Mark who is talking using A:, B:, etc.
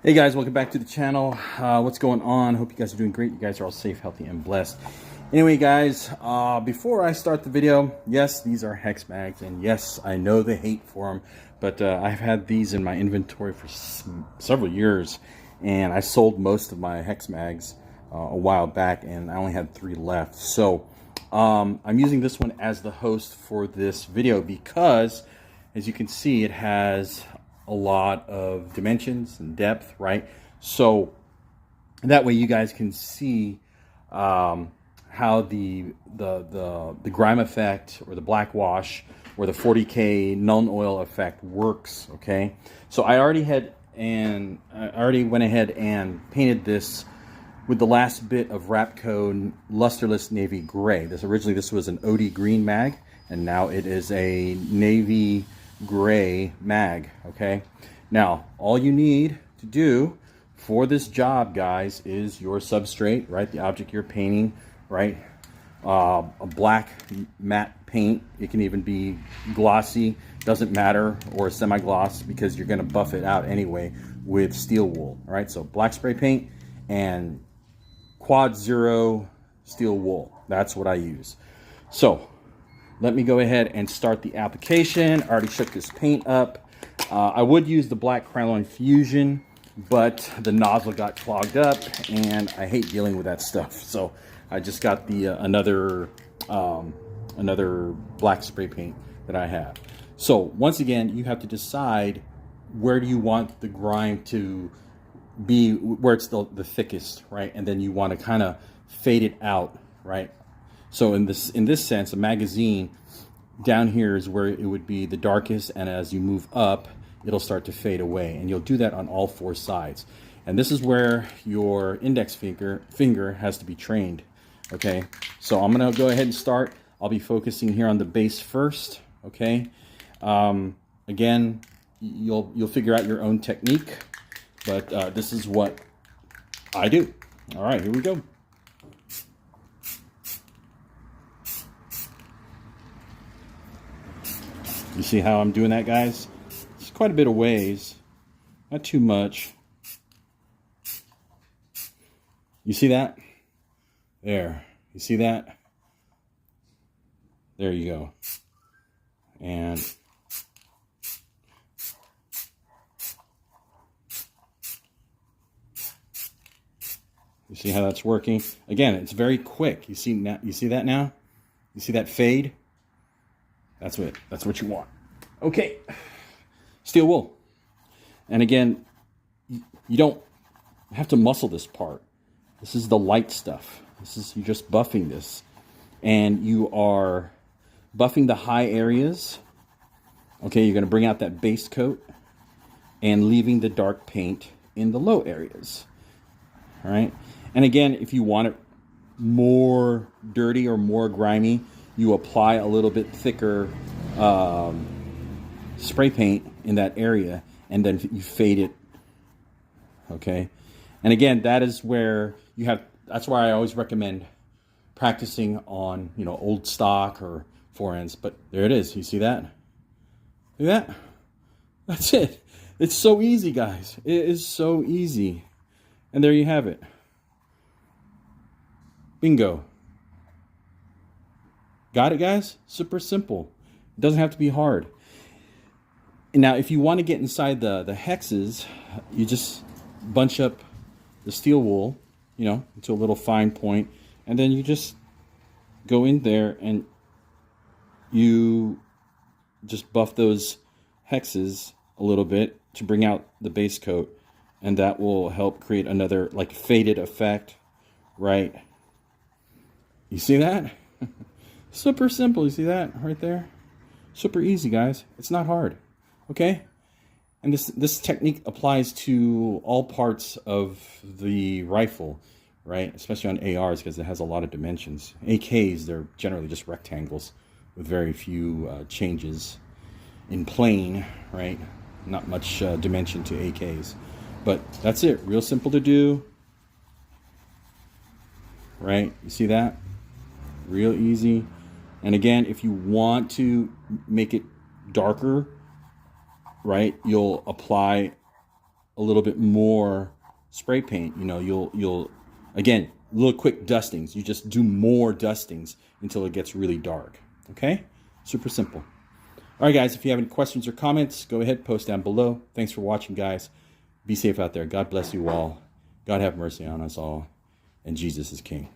A: Hey guys, welcome back to the channel. What's going on? Hope you guys are doing great. You guys are all safe, healthy, and blessed. Anyway, guys, before I start the video, yes, these are hex mags, and yes, I know the hate for them, but I've had these in my inventory for several years, and I sold most of my hex mags a while back, and I only had 3 left. So I'm using this one as the host for this video because, as you can see, it has a lot of dimensions and depth, right? So that way you guys can see how the grime effect or the blackwash or the 40K null oil effect works. Okay, so I already went ahead and painted this with the last bit of Rapco lusterless navy gray. Originally this was an OD green mag, and now it is a navy gray mag. Okay, now all you need to do for this job, guys, is your substrate, right? The object you're painting, right? A black matte paint. It can even be glossy, doesn't matter, or semi-gloss, because you're going to buff it out anyway with steel wool. All right, so black spray paint and quad 0 steel wool. That's what I use. So let me go ahead and start the application. I already shook this paint up. I would use the black Krylon Fusion, but the nozzle got clogged up, and I hate dealing with that stuff. So I just got the another black spray paint that I have. So once again, you have to decide where do you want the grime to be, where it's the thickest, right? And then you want to kind of fade it out, right? So in this sense, a magazine down here is where it would be the darkest, and as you move up, it'll start to fade away, and you'll do that on all 4 sides. And this is where your index finger has to be trained. Okay, so I'm gonna go ahead and start. I'll be focusing here on the base first. Okay, again, you'll figure out your own technique, but this is what I do. All right, here we go. You see how I'm doing that, guys? It's quite a bit of ways, not too much. You see that? There. You see that? There you go. And you see how that's working? Again, it's very quick. You see now? You see that now? You see that fade? That's what you want. Okay, steel wool. And again, you don't have to muscle this part. This is the light stuff. You're just buffing this. And you are buffing the high areas. Okay, you're gonna bring out that base coat and leaving the dark paint in the low areas. All right, and again, if you want it more dirty or more grimy, you apply a little bit thicker spray paint in that area, and then you fade it. Okay, and again, that is where you have. That's why I always recommend practicing on old stock or forehands. But there it is. You see that? See that? That's it. It's so easy, guys. It is so easy, and there you have it. Bingo. Got it, guys? Super simple. It doesn't have to be hard. Now, if you want to get inside the hexes, you just bunch up the steel wool, to a little fine point, and then you just go in there and you just buff those hexes a little bit to bring out the base coat, and that will help create another like faded effect, right? You see that? Super simple. You see that right there? Super easy, guys. It's not hard. Okay? And this technique applies to all parts of the rifle, right? Especially on ARs, because it has a lot of dimensions. AKs, they're generally just rectangles with very few changes in plane, right? Not much dimension to AKs. But that's it. Real simple to do. Right? You see that? Real easy. And again, if you want to make it darker, right, you'll apply a little bit more spray paint. You know, you'll again, little quick dustings. You just do more dustings until it gets really dark. Okay? Super simple. All right, guys, if you have any questions or comments, go ahead, post down below. Thanks for watching, guys. Be safe out there. God bless you all. God have mercy on us all. And Jesus is King.